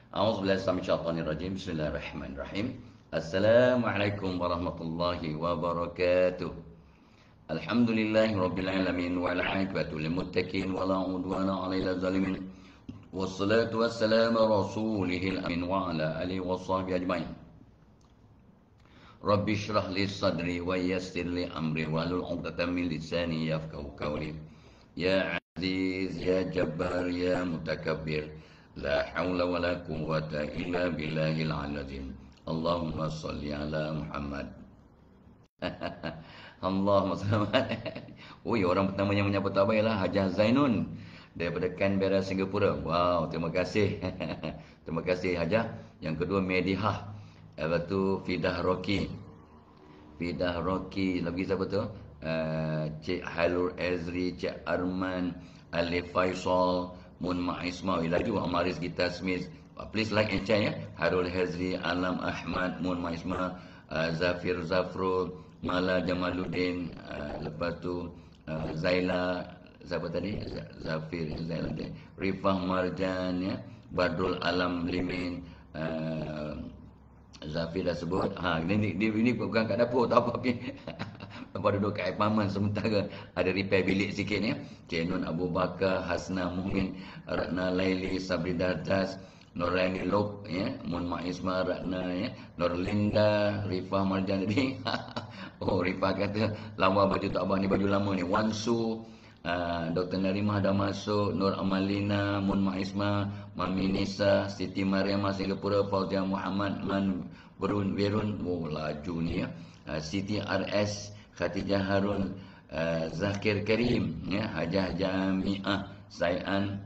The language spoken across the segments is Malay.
A'udzu billahi minasyaitonir rajim. Bismillahirrahmanirrahim. Assalamualaikum warahmatullahi wabarakatuh. Alhamdulillahi rabbil alamin wa al 'aqibatu lil muttaqin wa la 'udwana 'alal zalimin. Wassalatu wassalamu rasulihil amin wa ala alihi washabbihi ajmain. Rabbi shrah li sadri wa yassir li amri wahlul 'uqdatam min lisani yafqahu qawli. Ya Aziz ya Jabbar ya Mutakabbir, la haula wa la quwwata illa billahil azim. Allahumma salli ala Muhammad. Allahumma salli. Oi, orang pertama yang menyapa tak baiklah Hajah Zainun daripada Canberra, Singapura. Wow, terima kasih. Terima kasih Hajah. Yang kedua Medihah. Lepas tu Fidah Rocky. Fidah Rocky. Lagi siapa tu? Cik Halur Ezri, Cik Arman, Alif Faisal, Mun Ma'ismawi, laju Amaris Gita Smith. Please like and share ya. Harul Hazri, Alam Ahmad, Mun Ma'isma, Zafir Zafrul, Mala Jamaluddin, lepas tu Zaila, siapa tadi? Zafir Zaila, Rifah Marjan ya, Badrul Alam Limin, Zafir dah sebut. Ini bukan kat dapur tak apa. Lepas duduk kat Paman sementara ada repair bilik sikit ya. Cik Nun Abu Bakar, Hasna Muhmin, Ratna Laili, Sabri Dardas, Nuraini Lok ya, Mun Ma'isma, Ratna ya, Nurlinda, Rifah Marjan tadi. Oh, Rifah kata lawa baju tak abang ni baju lama ni. Wansu, Dr. Narimah dah masuk, Nur Amalina, Mun Ma'isma, Mami Nisa, Siti Mariamah Singapura, Fauzia Muhammad, Man Berun. Oh, laju ni ya. Siti RS, Khatijah Harun, Zakir Karim ya, Hajah Jamiah Sayan,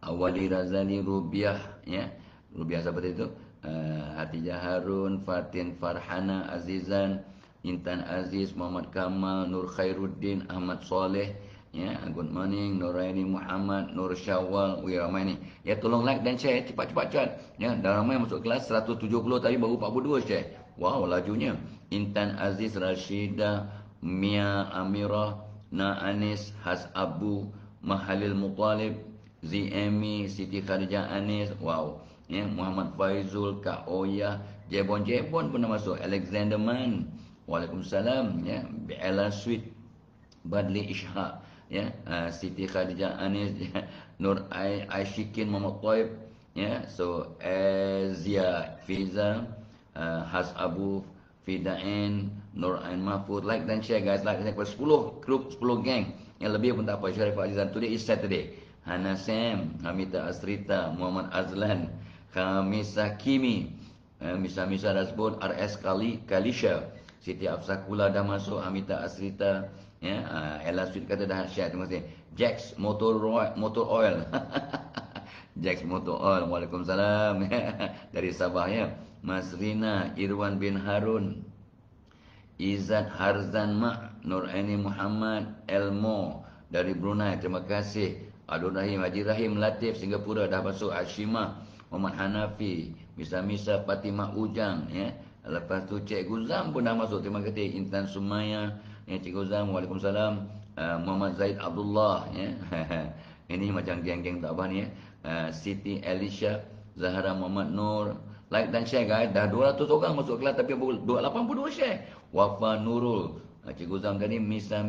Awali Razali, Rubiah ya. Rubiah siapa itu? Khatijah Harun, Fatin Farhana, Azizan, Intan Aziz, Muhammad Kamal, Nur Khairuddin, Ahmad Soleh ya, good morning, Nuraini Muhammad, Nur Syawal. Wih, ramai ni ya. Tolong like dan share cepat ya. Dah ramai masuk kelas 170 tadi baru 42 share. Wow, lajunya. Intan Aziz, Rashidah, Mia Amirah, Na Anis, Has Abu, Mahalil Mutalib, ZMI, Siti Khadijah Anis. Wow ya. Muhammad Faizul, Kak Oya, Jebon pun dah masuk. Alexander Man, Waalaikumsalam ya. Bella Sweet, Badli Ishaq ya, Siti Khadijah Anis ya. Nur Aishikin, Muhammad Taib ya. So Azia Fiza, Has Abu, Fidain, Nur Ain Mahfud. Like dan share guys. Like dan share kepada 10 group, 10 geng. Yang lebih pun tak apa. Syarifah Azizan. Today is Saturday. Hana Sam, Hamita Asrita, Muhammad Azlan, Khamisa Kimi, Misa dah sebut. RS Kalisha, Siti Afsakula dah masuk. Hamita Asrita ya. Ella Sweet kata dah share. Terima kasih. Jax Motor Oil. Jax Motor Oil. Waalaikumsalam. Dari Sabah ya. Mas Rina, Irwan bin Harun, Izzat Harzan Mak, Nuraini Muhammad, Elmo dari Brunei. Terima kasih. Abdul Rahim, Haji Rahim, Latif Singapura dah masuk. Ashimah, Muhammad Hanafi, Misa Fatimah Ujang ya. Lepas tu Cikgu Zam pun dah masuk. Terima kasih. Intan Sumaya ya, Cikgu Zam. Waalaikumsalam. Muhammad Zaid Abdullah ya. Ini macam geng-geng tak apa ni ya. Siti Elisha, Zahra Muhammad Nur. Like dan share guys. Dah 200 orang masuk kelas tapi 82 share. Wafa Nurul, Cikgu Zam tadi. Misa,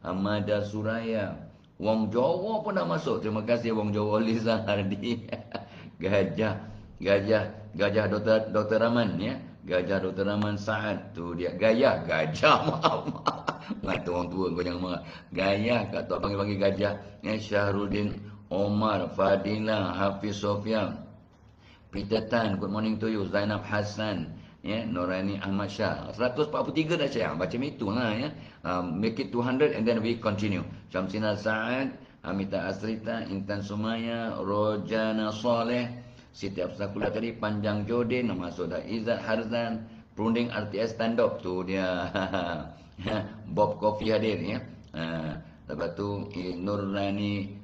Hamada Suraya, Wong Jawa pun dah masuk. Terima kasih Wong Jawa, Liza Hardi. Gajah Dr. Rahman ya. Gajah Dr. Rahman Saad. Tu dia Gajah maaf. Mata orang tua kau jangan marah. Gajah kat tok panggil Gajah ya. Syahrudin Omar, Fadila, Hafiz Sofian, Peter Tan, good morning to you. Zainab Hassan ya. Nuraini Ahmad Shah. 143 dah share. Macam itu lah ya. Make it 200 and then we continue. Syamsina Saad, Amita Asrita, Intan Sumaya, Rojana Soleh, Siti Afsakula tadi, Panjang Jodin masuk dah. Izzat Harzan, Perunding RTS Stand Up tu dia. Bob Coffee hadir ya. Lepas tu Nuriani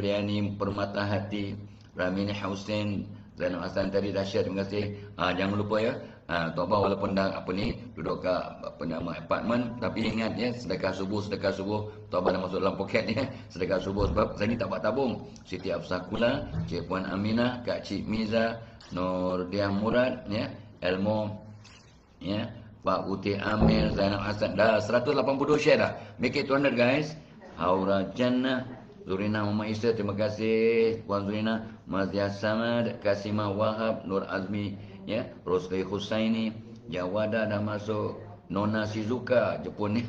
Riani Permata Hati, Ramini Hussein, Zainal Hasan tadi dah share. Terima kasih. Jangan lupa ya, Tok Abah walaupun dah duduk kat apartmen, tapi ingat ya, sedekah subuh Tok Abah dah masuk dalam poket ya. Sedekah subuh sebab saya ni tak buat tabung. Siti Afsakula, Cik Puan Aminah, Kak Cik Miza, Nur Murad ya, Elmo ya, Pak Uti Amir, Zainal Hasan, dah 182 share dah. Make it 200 guys. Haura Jannah, Zurina Mama Isa, terima kasih Puan Zurina, Mazia Samad, Kasimah Wahab, Nur Azmi ya, Rosli Husaini, Jawada dah masuk, Nona Shizuka Jepun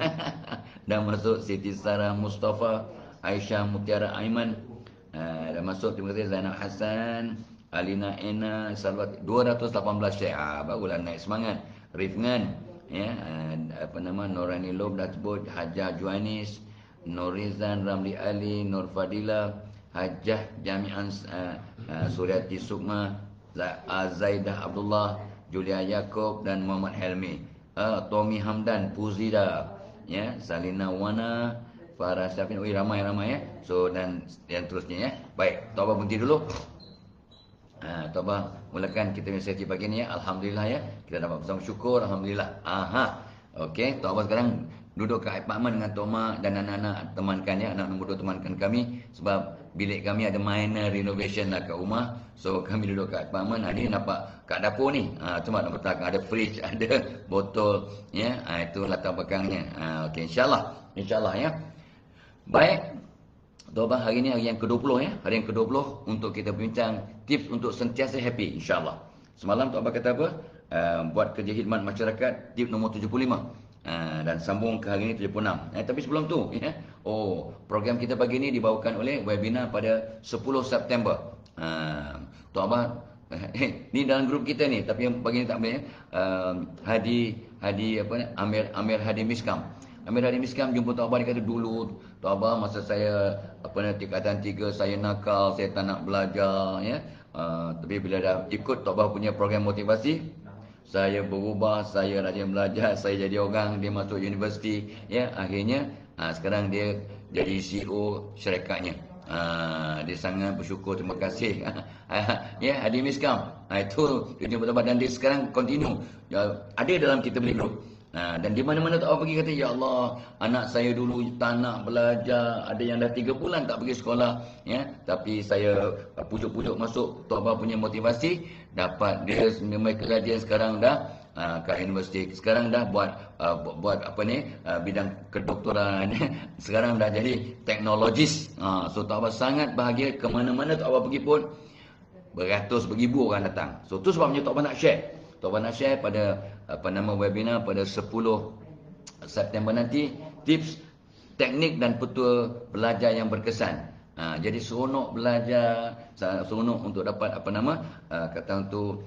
dah masuk, Siti Sarah Mustafa, Aisyah Mutiara Aiman dah masuk, terima kasih Zainal Hasan, Alina Ena Salwat, 218 share. Baguslah, naik semangat. Rifngan ya, Norani Lob dah sebut, Hajah Juanis, Norizan Ramli Ali, Nur Fadila, Hajah Jami'an Suryati Sukma, Zaidah Abdullah, Julia Yaakob dan Muhammad Helmi, Tommy Hamdan, Puzida ya, Salina Wana, Farah Syafin. Ramai ya. So dan yang terusnya ya. Baik, Tok Abah berhenti dulu. Tok Abah mulakan kita punya sesi pagi ni ya. Alhamdulillah ya, kita dapat bersama syukur. Alhamdulillah. Okey, Tok Abah sekarang duduk kat apartmen dengan Tok Mak dan anak-anak temankan ya, anak nombor 2 temankan kami, sebab bilik kami ada minor renovation lah kat rumah. So kami duduk kat apartmen. Hari ni nampak kat dapur ni, cuma nampak ada fridge, ada botol ya. Itu latar belakangnya. Okey, insyaallah ya. Baik, Tok Abah hari ni hari yang ke-20 ya. Hari yang ke-20 untuk kita bincang tips untuk sentiasa happy, insyaAllah. Semalam Tok Abah kata apa? Buat kerja khidmat masyarakat, tip nombor 75. Dan sambung ke hari ini 76. Tapi sebelum tu ya, program kita pagi ni dibawakan oleh webinar pada 10 September. Tok Abah ni dalam grup kita ni, tapi yang pagi ni tak boleh ya. Hadi Amir Hadi Miskam. Amir Hadi Miskam jumpa Tok Abah, dia kata, dulu Tok Abah masa saya tingkatan 3 saya nakal, saya tak nak belajar ya. Tapi bila dah ikut Tok Abah punya program motivasi, saya berubah, saya rajin belajar, saya jadi orang, dia masuk universiti ya. Akhirnya sekarang dia jadi CEO syarikatnya. Dia sangat bersyukur, terima kasih ya Hadi Miskam. Itu dia jumpa Tok Abah dan dia sekarang continue ada dalam kita beli group. Dan di mana-mana Tok Abah pergi kata, ya Allah, anak saya dulu tak nak belajar, ada yang dah 3 bulan tak pergi sekolah ya, tapi saya pujuk-pujuk masuk Tok Abah punya motivasi, dapat dia mereka kajian sekarang dah kat universiti, sekarang dah buat bidang kedoktoran sekarang dah jadi teknologis. So Tok Abah sangat bahagia, ke mana-mana Tok Abah pergi pun beratus beribu orang datang. So tu sebabnya Tok Abah nak share. Tok Abah nak share pada webinar pada 10 September nanti, tips, teknik dan petua belajar yang berkesan. Jadi seronok belajar, seronok untuk dapat kata untuk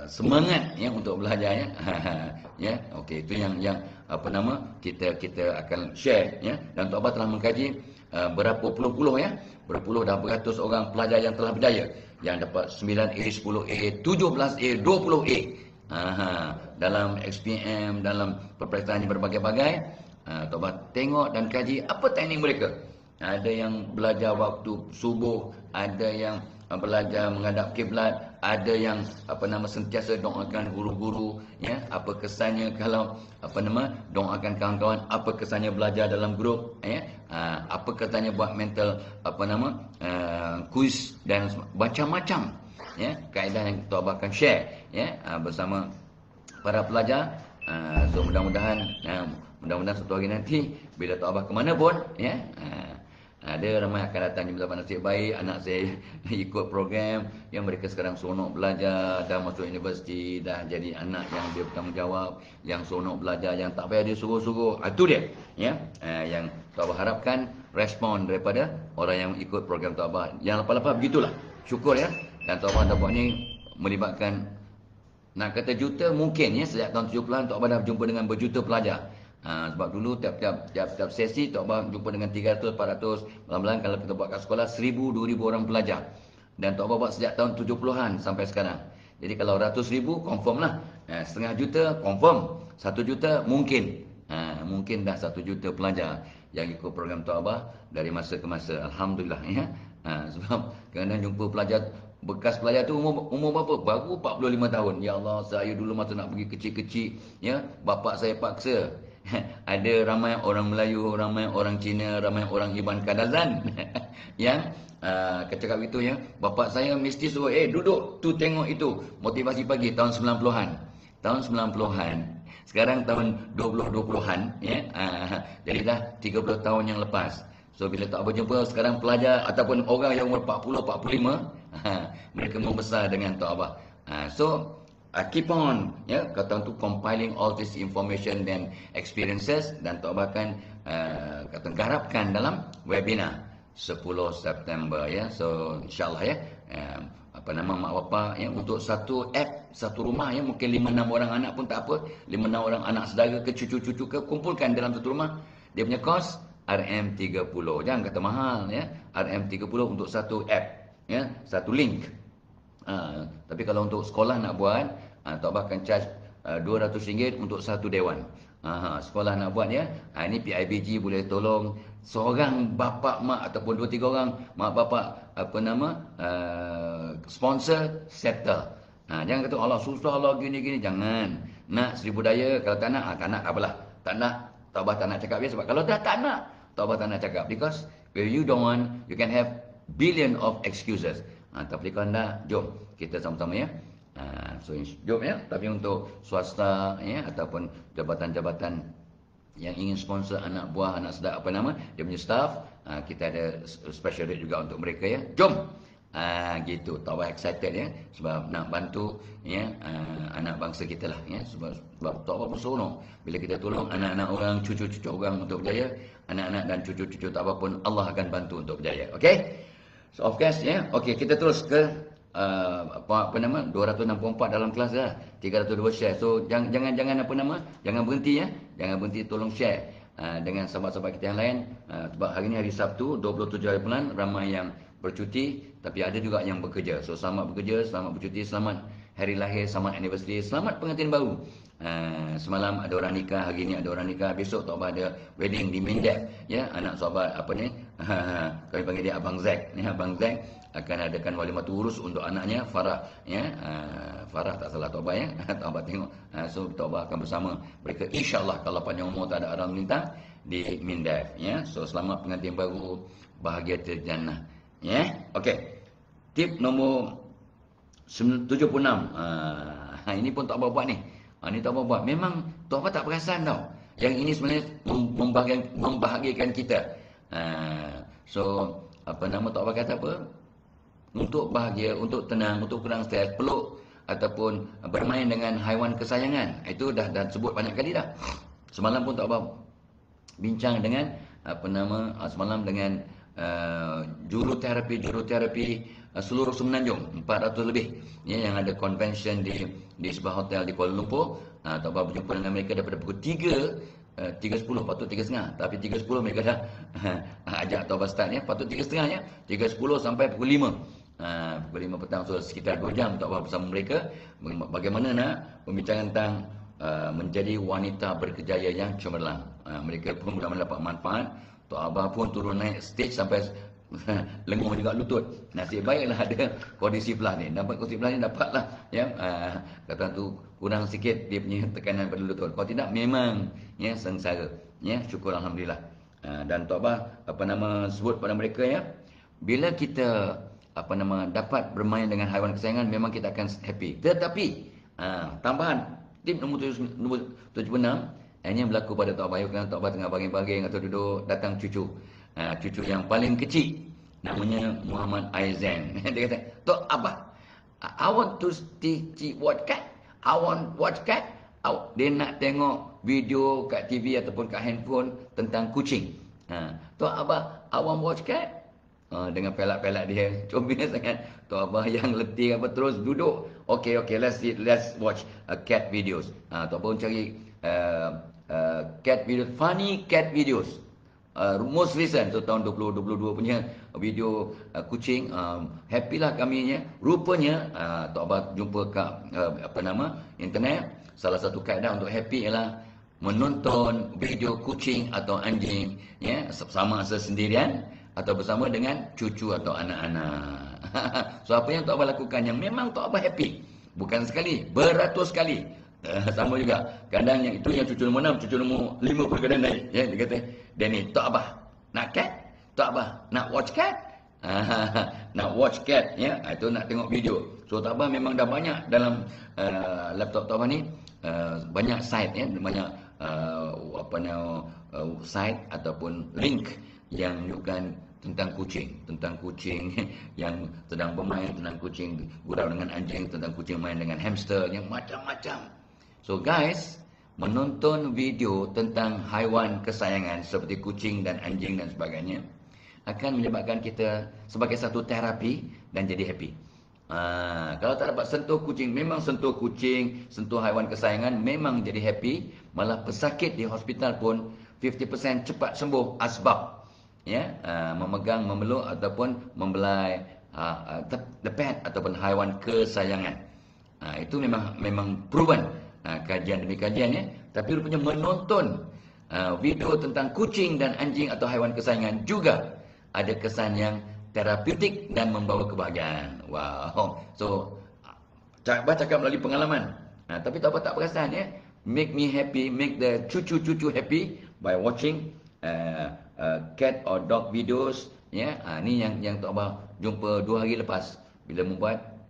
semangat ya untuk belajar ya. Ya, okey, itu yang kita akan share ya. Dan Tok Abah telah mengkaji berapa puluh ya, berpuluh dah beratus orang pelajar yang telah berjaya, yang dapat 9A, 10A, 17A, 20A. Dalam XPM, dalam peperiksaan berbagai-bagai. Tok Abah tengok dan kaji apa teknik mereka. Ada yang belajar waktu subuh, ada yang belajar menghadap kiblat, ada yang sentiasa doakan guru-guru ya, apa kesannya kalau doakan kawan-kawan, apa kesannya belajar dalam grup ya, apa kesannya buat mental kuis dan macam-macam ya, kaedah yang Tok Abah akan share ya bersama para pelajar. So mudah-mudahan satu hari nanti bila Tok Abah ke mana pun ya, ada ramai akan datang jumpa nasib baik anak saya ikut program yang mereka sekarang seronok belajar, dah masuk universiti, dah jadi anak yang dia bertanggungjawab, yang seronok belajar, yang tak payah dia suruh-suruh. Itu dia ya, yang Tok Abah harapkan respon daripada orang yang ikut program Tok Abah. Yang lepas-lepas begitulah, syukur ya. Dan Tok Abah dah buat ni melibatkan, nak kata juta mungkin ya, sejak tahun 70-an Tok Abah dah berjumpa dengan berjuta pelajar. Sebab dulu tiap sesi Tok Abah jumpa dengan 300, 400, malam-malam kalau kita buat kat sekolah 1000, 2000 orang pelajar. Dan Tok Abah buat sejak tahun 70-an sampai sekarang. Jadi kalau ratus ribu confirm lah, setengah juta confirm, 1 juta mungkin. Mungkin dah 1 juta pelajar yang ikut program Tok Abah dari masa ke masa. Alhamdulillah ya. Sebab kadang-kadang jumpa pelajar Bekas pelajar tu umur berapa? Baru 45 tahun. Ya Allah, saya dulu masa nak pergi kecil-kecil, ya, bapak saya paksa. Ada ramai orang Melayu, ramai orang Cina, ramai orang Iban Kadazan yang cakap itu, ya. Bapak saya mesti suruh, duduk tu tengok itu. Motivasi pagi tahun 90-an. Tahun 90-an. Sekarang tahun 2020-an, ya. Jadi dah 30 tahun yang lepas. So bila tak berjumpa sekarang pelajar ataupun orang yang umur 40, 45, mereka membesar dengan Tok Abah. So keep on, ya, kata tu compiling all this information dan experiences, dan Tok Abah akan kata garapkan dalam webinar 10 September, ya. So insyaallah, ya, apa nama mak bapak, ya, untuk satu app, satu rumah, ya, mungkin 5-6 orang anak pun tak apa, 5-6 orang anak saudara ke cucu-cucu ke kumpulkan dalam satu rumah. Dia punya kos RM30. Jangan kata mahal, ya. RM30 untuk satu app, ya, satu link. Tapi kalau untuk sekolah nak buat, Tok Abah akan charge RM200 untuk satu dewan. Sekolah nak buat, ya. Ini PIBG boleh tolong seorang bapa mak ataupun 2-3 orang mak bapak sponsor settle. Jangan kata Allah susah lah gini-gini. Jangan. Nak 1000 daya, kalau tak nak, tak nak tak apalah. Tak nak, Tok Abah tak nak cakap, ya. Sebab kalau dah tak nak, Tok Abah tak nak cakap. Because if you don't want, you can have billion of excuses. Tapi kalau tak, jom kita sama-sama, ya. So jom, ya. Tapi untuk swasta, ya, ataupun jabatan-jabatan yang ingin sponsor anak buah, anak sedar, apa nama, dia punya staff, kita ada special rate juga untuk mereka, ya. Jom. Gitu. Tok Abah excited, ya, sebab nak bantu, ya, anak bangsa kita lah, ya. Sebab Tok Abah pun seronok bila kita tolong anak-anak orang, cucu-cucu orang untuk berjaya. Anak-anak dan cucu-cucu Tok Abah pun Allah akan bantu untuk berjaya. Okey. So of course, ya. Okey, kita terus ke apa nama 264 dalam kelas dah. 302 share. So jangan apa nama, jangan berhenti, ya. Jangan berhenti, tolong share dengan sahabat-sahabat kita yang lain. Sebab hari ni hari Sabtu 27 hari bulan, ramai yang bercuti, tapi ada juga yang bekerja. So selamat bekerja, selamat bercuti, selamat hari lahir, selamat anniversary, selamat pengantin baru. Semalam ada orang nikah, hari ni ada orang nikah, besok Tok Abah ada wedding di Mindep, ya. Anak sahabat apa ni, kami panggil dia Abang Zack, ni Abang Zack akan adakan walimatul urus untuk anaknya Farah, ya. Farah tak salah Tok Abah, ya. Tok Abah tengok. So Tok Abah akan bersama mereka, insya-Allah, kalau panjang umur tak ada arang melintang, di Mindep, ya. So selamat pengantin baru, bahagia terjannah, ya. Okey. Tip nombor 76. Ini pun Tok Abah buat ni. Ini Tok Abah buat. Memang Tok Abah tak perasan tau. Yang ini sebenarnya membahagiakan kita. So apa nama Tok Abah kata apa? Untuk bahagia, untuk tenang, untuk kurang stres, peluk ataupun bermain dengan haiwan kesayangan. Itu dah sebut banyak kali dah. Semalam pun Tok Abah bincang dengan apa nama, semalam dengan juruterapi seluruh Semenanjung, 400 lebih, ya, yang ada convention di sebuah hotel di Kuala Lumpur. Tok Abah berjumpa dengan mereka daripada pukul 3.10, patut 3.30, tapi 3.10 mereka dah ajak Tok Abah start, ya. Patut 3.30, ya. 3.10 sampai pukul 5. Pukul 5 petang, so sekitar 2 jam Tok Abah bersama mereka. Bagaimana nak membicarakan tentang menjadi wanita berkejaya yang cemerlang. Mereka pun mudah mendapat manfaat. Tok Abah pun turun naik stage sampai lenguh juga lutut. Nasib baiklah ada kondisi belah ni. Dapat kondisi belah ni, dapatlah, ya. Kata tu kurang sikit dia punya tekanan pada lutut. Kalau tidak memang, ya, sengsara. Ya, syukur alhamdulillah. Dan Tok Abah apa nama sebut pada mereka, ya, bila kita apa nama dapat bermain dengan haiwan kesayangan, memang kita akan happy. Tetapi tambahan tip nombor 76 hanya berlaku pada Tok Abah. Kerana Tok Abah tengah baring-baring atau duduk, datang cucu. Cucu yang paling kecil, namanya Muhammad Aizan. Dia kata, Tok Abah, I want to watch cat. I want watch cat. Dia nak tengok video kat TV ataupun kat handphone tentang kucing. Tok Abah, I want watch cat. Dengan pelak-pelak dia, comel sangat. Tok Abah yang letih apa terus duduk. Okay, let's watch cat videos. Tok Abah pun cari cat videos, funny cat videos. Most recent, so tahun 2022 punya video kucing. Happy lah kami, ya. Rupanya Tok Abah jumpa kat apa nama internet, salah satu kaedah untuk happy ialah menonton video kucing atau anjing, ya, sama sendirian atau bersama dengan cucu atau anak-anak. So apa yang Tok Abah lakukan yang memang Tok Abah happy. Bukan sekali, beratus kali. Sama juga. Kadang yang itu yang cucu nombor 6, cucu nombor 5 pun kadang naik. Ya, dia kata, Danny, Tok Abah nak cat? Tok Abah nak watch cat? Nak watch cat, ya. Itu nak tengok video. So Tok Abah memang dah banyak dalam laptop Tok Abah ni. Banyak site, ya. Banyak site ataupun link yang menunjukkan tentang kucing yang sedang bermain, tentang kucing gurau dengan anjing, tentang kucing main dengan hamster, yang macam-macam. So guys, menonton video tentang haiwan kesayangan seperti kucing dan anjing dan sebagainya akan menyebabkan kita sebagai satu terapi dan jadi happy. Kalau tak dapat sentuh kucing, memang sentuh kucing, sentuh haiwan kesayangan, memang jadi happy. Malah pesakit di hospital pun 50% cepat sembuh asbab, ya, memegang, memeluk ataupun membelai the pet ataupun haiwan kesayangan. Itu memang proven, kajian demi kajian, ya. Tapi rupanya menonton video tentang kucing dan anjing atau haiwan kesayangan juga ada kesan yang terapeutik dan membawa kebahagiaan. Wow. So Abah cakap melalui pengalaman. Tapi tak apa, tak perasan, ya. Make me happy, make the cucu-cucu happy by watching cat or dog videos, ya. Ni yang Tok Abah jumpa 2 hari lepas bila membuat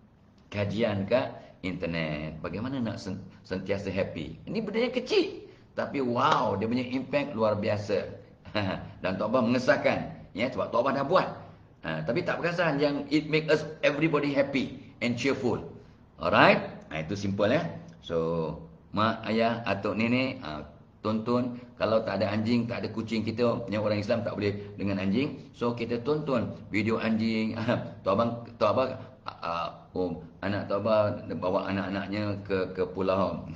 kajian kat internet. Bagaimana nak sentiasa happy. Ini benda yang kecil, tapi wow, dia punya impact luar biasa. Dan Tok Abah mengesahkan, ya, sebab Tok Abah dah buat. Tapi tak perasan yang it make us everybody happy and cheerful. Alright? Itu simple, ya. So mak, ayah, atuk, nenek, tonton. Kalau tak ada anjing, tak ada kucing, kita yang orang Islam tak boleh dengan anjing. So kita tonton video anjing. Tok Abah anak Tok Abah bawa anak-anaknya ke pulau.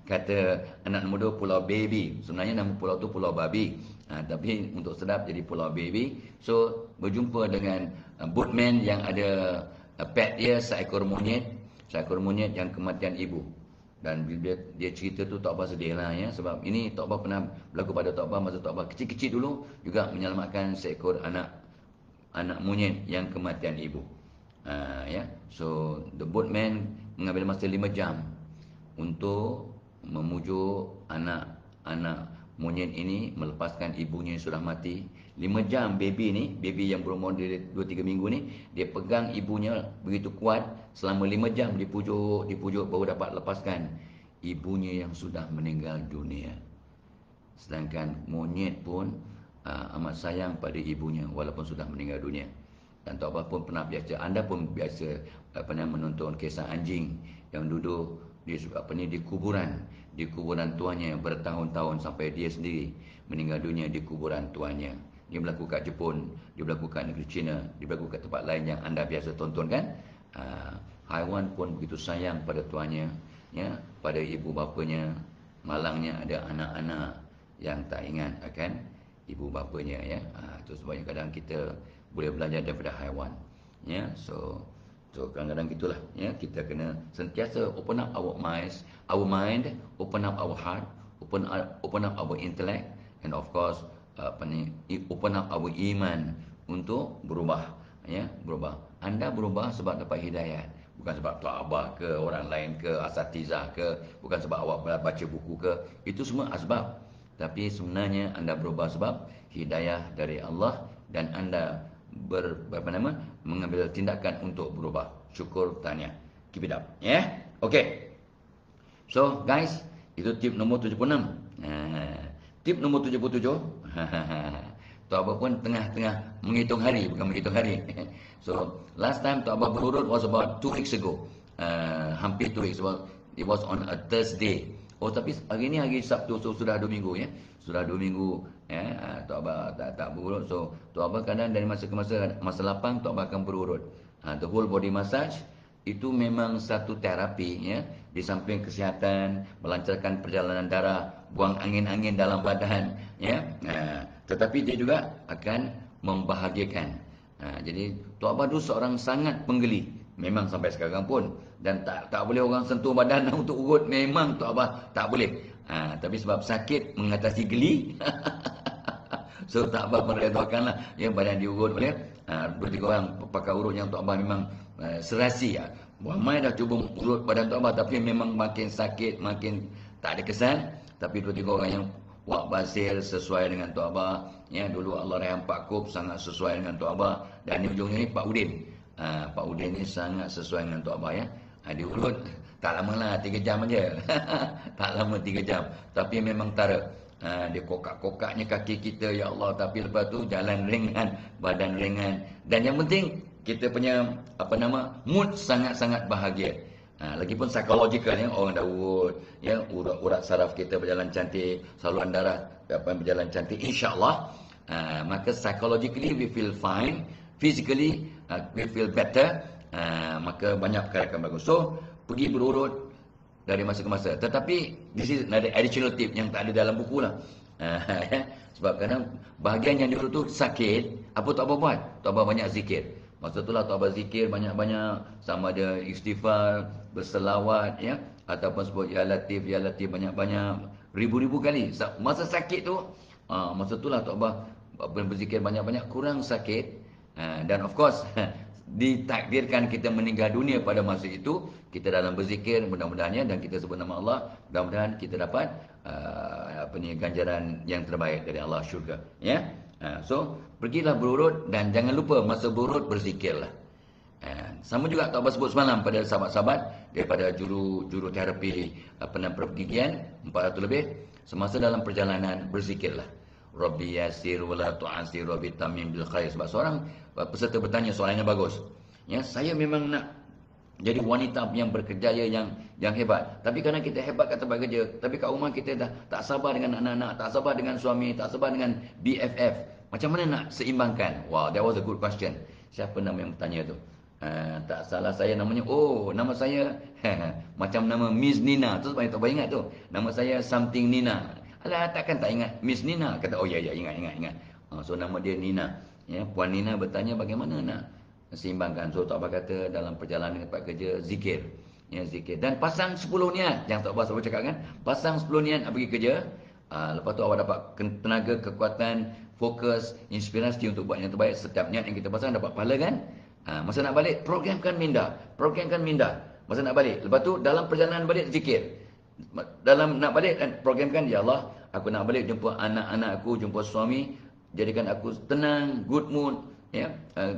Kata anak nombor 2 Pulau Baby. Sebenarnya nama pulau tu Pulau Babi. Tapi untuk sedap jadi Pulau Baby. So berjumpa dengan boatman yang ada pet dia, seekor monyet yang kematian ibu. Dan bila dia cerita tu, Tok Abah sedih lah, ya. Sebab ini Tok Abah pernah berlaku pada Tok Abah masa Tok Abah kecil-kecil dulu, juga menyelamatkan seekor anak monyet yang kematian ibu. Ya. So the boatman mengambil masa 5 jam untuk memujuk anak monyet ini melepaskan ibunya yang sudah mati. 5 jam baby yang berumur 2-3 minggu ni, dia pegang ibunya begitu kuat selama 5 jam, dipujuk baru dapat lepaskan ibunya yang sudah meninggal dunia. Sedangkan monyet pun amat sayang pada ibunya walaupun sudah meninggal dunia. Dan Tok Abah pun pernah biasa, anda pun biasa pernah menonton kisah anjing yang duduk di kuburan tuannya bertahun-tahun sampai dia sendiri meninggal dunia di kuburan tuannya. Dia berlaku kat Jepun, dia berlaku kat negeri China, dia berlaku kat tempat lain yang anda biasa tonton, kan. Haiwan pun begitu sayang pada tuannya, ya, pada ibu bapanya. Malangnya ada anak-anak yang tak ingat akan ibu bapanya, ya. Itu sebabnya kadang kita boleh belajar daripada haiwan, ya. So kadang-kadang gitulah, ya. Kita kena sentiasa open up our mind, open up our heart, open up our intellect, and of course open up our iman untuk berubah, ya. Berubah. Anda berubah sebab dapat hidayah, bukan sebab Tok Abah ke orang lain ke asatizah ke, bukan sebab awak baca buku ke. Itu semua asbab. Tapi sebenarnya anda berubah sebab hidayah dari Allah, dan anda mengambil tindakan untuk berubah. Syukur, tahniah. Keep it up, ya. Okay. So guys, itu tip nombor 76. Tip nombor 77. Tok Abah pun tengah-tengah menghitung hari, bukan menghitung hari. So last time Tok Abah berurut was about 2 weeks ago. Hampir 2 weeks. It was on a Thursday. Oh, tapi hari ni hari Sabtu, so sudah 2 minggu, ya. Sudah 2 minggu, ya. Tok Abah tak berurut. So Tok Abah kadang dari masa ke masa lapang Tok Abah akan berurut. The whole body massage itu memang satu terapi, ya. Di samping kesihatan, melancarkan perjalanan darah, buang angin-angin dalam badan, ya. Tetapi dia juga akan membahagiakan. Jadi Tok Abah dulu seorang sangat penggeli, memang sampai sekarang pun, dan tak boleh orang sentuh badan untuk urut, memang Tok Abah tak boleh. Tapi sebab sakit mengatasi geli, so Tok Abah meredhakanlah, ya, badan diurut oleh Dua tiga orang pakai urut yang Tok Abah memang serasi ya. Ramai dah cuba urut badan Tok Abah tapi memang makin sakit, makin tak ada kesan. Tapi dua tiga orang yang Wak Basir sesuai dengan Tok Abah. Ya, dulu Allah Rahim Pak Kub sangat sesuai dengan Tok Abah. Dan di ujungnya ni Pak Udin. Pak Udin ni sangat sesuai dengan Tok Abah ya. Diurut tak lama lah, 3 jam aja. Tak lama 3 jam. Tapi memang tara. Dia kokak-kokaknya kaki kita, ya Allah. Tapi lepas tu jalan ringan, badan ringan. Dan yang penting kita punya mood sangat-sangat bahagia. Lagipun psychological ya, orang dah urut ya, urat saraf kita berjalan cantik, saluran darah berjalan cantik, insya-Allah. Maka psychologically we feel fine, physically we feel better. Maka banyak perkara akan bagus. So pergi berurut dari masa ke masa. Tetapi this is ada additional tip yang tak ada dalam buku lah. Ya. Sebab kadang bahagian yang diurut tu sakit, apa Tok Abah buat? Tok Abah banyak zikir. Masa itulah Tok Abah zikir banyak-banyak, sama ada istighfar, berselawat ya, ataupun sebut ya Latif banyak-banyak, ribu-ribu kali. Masa sakit tu, masa itulah Tok Abah berzikir banyak-banyak, kurang sakit. Dan of course ditakdirkan kita meninggal dunia pada masa itu, kita dalam berzikir mudah-mudahannya, dan kita sebut nama Allah, mudah-mudahan kita dapat ganjaran yang terbaik dari Allah, syurga ya. So pergilah berurut, dan jangan lupa masa berurut berzikirlah. Sama juga Tok Abah sebut semalam pada sahabat-sahabat daripada juru terapi pergigian 400 lebih, semasa dalam perjalanan berzikirlah. Rabbi yasir wala tu'asir, Rabbi tamim bil khair. Sebab seorang peserta bertanya, soalannya bagus. Ya, saya memang nak jadi wanita yang berkejaya, yang hebat. Tapi kerana kita hebat kat tempat kerja, tapi kat rumah kita dah tak sabar dengan anak-anak, tak sabar dengan suami, tak sabar dengan BFF. Macam mana nak seimbangkan? Wow, that was a good question. Siapa nama yang bertanya tu? Tak salah saya namanya. Oh, nama saya macam nama Miss Nina. Tu sebab tak boleh ingat tu. Nama saya something Nina. Alah, takkan tak ingat Miss Nina? Kata, oh ya, ingat. So nama dia Nina. Ya, Puan Nina bertanya bagaimana nak seimbangkan. So Tok Abah kata dalam perjalanan tempat kerja, zikir. Ya, zikir. Dan pasang 10 niat. Yang Tok Abah selalu cakap kan, pasang 10 niat nak pergi kerja. Lepas tu awak dapat tenaga, kekuatan, fokus, inspirasi untuk buat yang terbaik. Setiap niat yang kita pasang dapat pahala kan. Masa nak balik, programkan minda. Masa nak balik. Lepas tu dalam perjalanan balik, zikir. Dalam nak balik, programkan, ya Allah, aku nak balik jumpa anak-anak aku, jumpa suami, jadikan aku tenang, good mood, ya,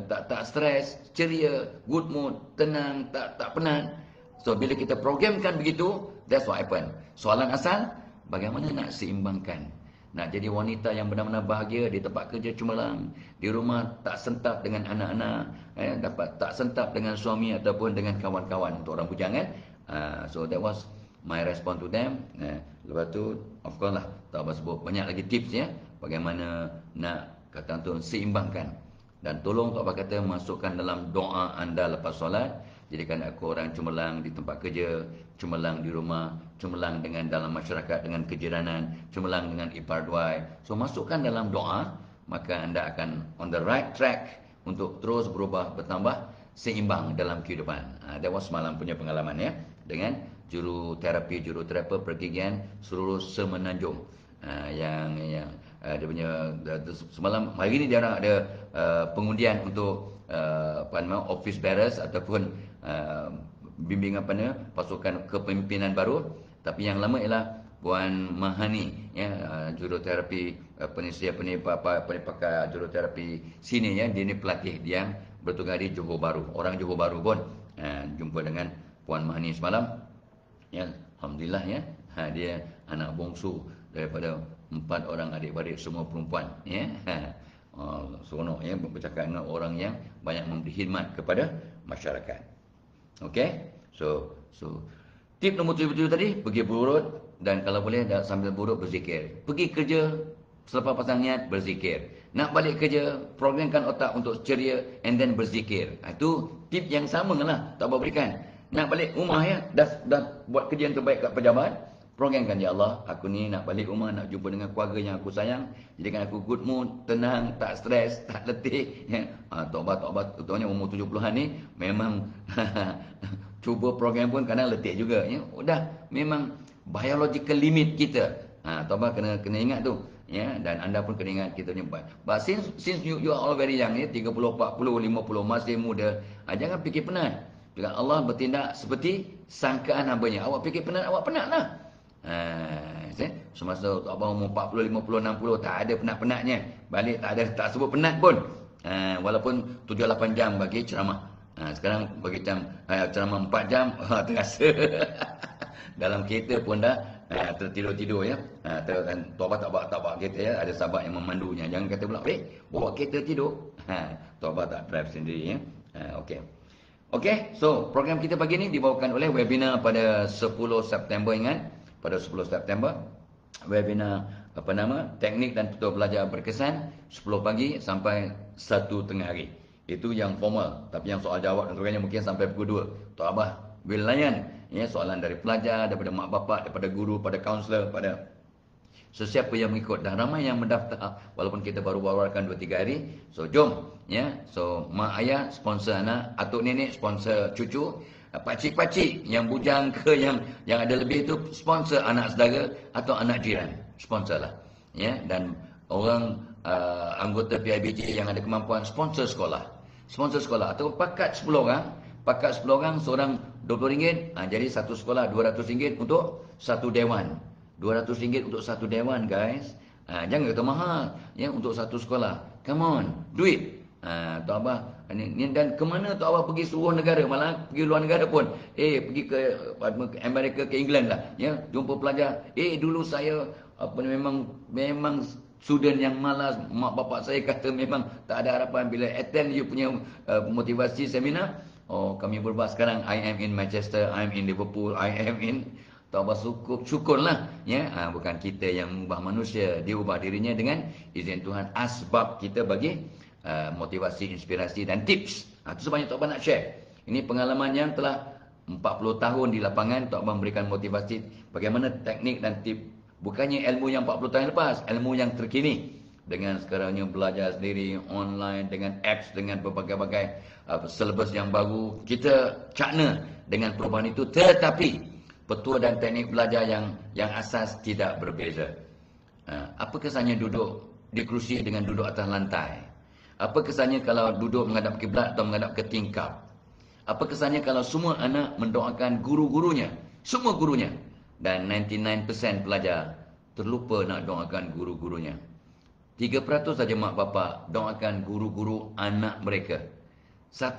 tak stres, ceria, good mood, tenang, tak penat. So bila kita programkan begitu, that's what happen. Soalan asal, bagaimana nak seimbangkan? Nak jadi wanita yang benar-benar bahagia di tempat kerja cemerlang, di rumah tak sentap dengan anak-anak, dapat tak sentap dengan suami ataupun dengan kawan-kawan, untuk orang bujang kan. So that was my response to them. Lepas tu, of course lah, Tok Abah sebut banyak lagi tips ya, bagaimana nak kata tu seimbangkan. Dan tolong Tok Abah kata masukkan dalam doa anda lepas solat. Jadikan aku orang cemerlang di tempat kerja, cemerlang di rumah, cemerlang dengan dalam masyarakat, dengan kejiranan, cemerlang dengan ipar duai. So masukkan dalam doa, maka anda akan on the right track untuk terus berubah, bertambah seimbang dalam kehidupan. That was semalam punya pengalaman ya, dengan juru terapi pergigian seluruh Semenanjung. Yang dia punya semalam, hari ni dia orang ada pengundian untuk office bearers ataupun bimbingan pasukan kepimpinan baru. Tapi yang lama ialah Puan Mahani ya, juruterapi pakar juruterapi sini ya, dia ni pelatih yang bertugas di Johor Bahru, orang Johor Bahru pun. Jumpa dengan Puan Mahani semalam ya, alhamdulillah ya. Dia anak bongsu daripada 4 orang adik-beradik, semua perempuan ya. Seronok ya bercakap dengan orang yang banyak memberi khidmat kepada masyarakat. Okey. So tip nombor 77 tadi, pergi berurut, dan kalau boleh sambil berurut berzikir. Pergi kerja selepas pasang niat berzikir. Nak balik kerja, programkan otak untuk ceria and then berzikir. Itu tip yang sama lah tak boleh berikan. Nak balik rumah ya, dah buat kerja yang terbaik kat pejabat, programkan, ya Allah, aku ni nak balik rumah, nak jumpa dengan keluarga yang aku sayang, jadikan aku good mood, tenang, tak stres, tak letih ya. Tok Abah contohnya umur 70-an ni memang cuba program pun kadang letih juga ya. Udah memang biological limit kita. Tok Abah kena ingat tu. ya, dan anda pun kena ingat kita punya. But since you are all very young, ya, 30, 40, 50 masih muda, jangan fikir penat. Bila Allah bertindak seperti sangkaan hamba-Nya, awak fikir penat, awak penatlah. Semasa abang umur 40, 50, 60 tak ada penat-penatnya. Balik tak sebut penat pun. Walaupun 7-8 jam bagi ceramah. Sekarang bagi ceramah 4 jam terasa. Dalam kereta pun dah tertidur-tidur, ya. Tuan abang tak bawa kereta, ya. Ada sahabat yang memandunya. Jangan kata pula, bawa kereta tidur. Tuan abang tak drive sendiri, ya. Okey, so program kita pagi ni dibawakan oleh webinar pada 10 September, ingat. Pada 10 September, webinar teknik dan tutor belajar berkesan 10 pagi sampai 1 tengah hari. Itu yang formal. Tapi yang soal jawab dan sebagainya mungkin sampai pukul 2. Tok Abah will layan, ya, soalan dari pelajar, daripada mak bapak, daripada guru, pada kaunselor, pada sesiapa yang mengikut. Dan ramai yang mendaftar walaupun kita baru wawarkan 2-3 hari. So jom, ya. So mak ayah sponsor anak, atuk nenek sponsor cucu, pakcik-pakcik yang bujang ke yang ada lebih itu sponsor anak saudara atau anak jiran, sponsorlah, ya. Dan orang anggota PIBG yang ada kemampuan sponsor sekolah atau pakat 10 orang, seorang RM20, jadi satu sekolah RM200 untuk satu dewan. RM200 untuk satu dewan, guys. Jangan kata mahal, ya, untuk satu sekolah. Come on, duit. Tok Abah ni, dan ke mana Tok Abah pergi seluruh negara, malah pergi luar negara pun. Pergi ke Amerika, ke England lah, ya, jumpa pelajar. Dulu saya memang student yang malas. Mak bapak saya kata memang tak ada harapan. Bila attend you punya motivasi seminar, kami berubah sekarang. I am in Manchester, I am in Liverpool, I am in. Tok Abah syukurlah, ya. Bukan kita yang mengubah manusia, dia ubah dirinya dengan izin Tuhan. Asbab kita bagi motivasi, inspirasi dan tips. Itu sebanyak Tok Abah nak share. Ini pengalaman yang telah 40 tahun di lapangan. Tok Abah memberikan motivasi bagaimana teknik dan tips. Bukannya ilmu yang 40 tahun lepas, ilmu yang terkini. Dengan sekarangnya belajar sendiri, online, dengan apps, dengan berbagai-bagai syllabus yang baru. Kita cakna dengan perubahan itu, tetapi petua dan teknik belajar yang asas tidak berbeza. Apa kesannya duduk di kerusi dengan duduk atas lantai? Apa kesannya kalau duduk menghadap kiblat atau menghadap ke tingkap? Apa kesannya kalau semua anak mendoakan guru-gurunya? Semua gurunya. Dan 99% pelajar terlupa nak doakan guru-gurunya. 3% saja mak bapak doakan guru-guru anak mereka. 1%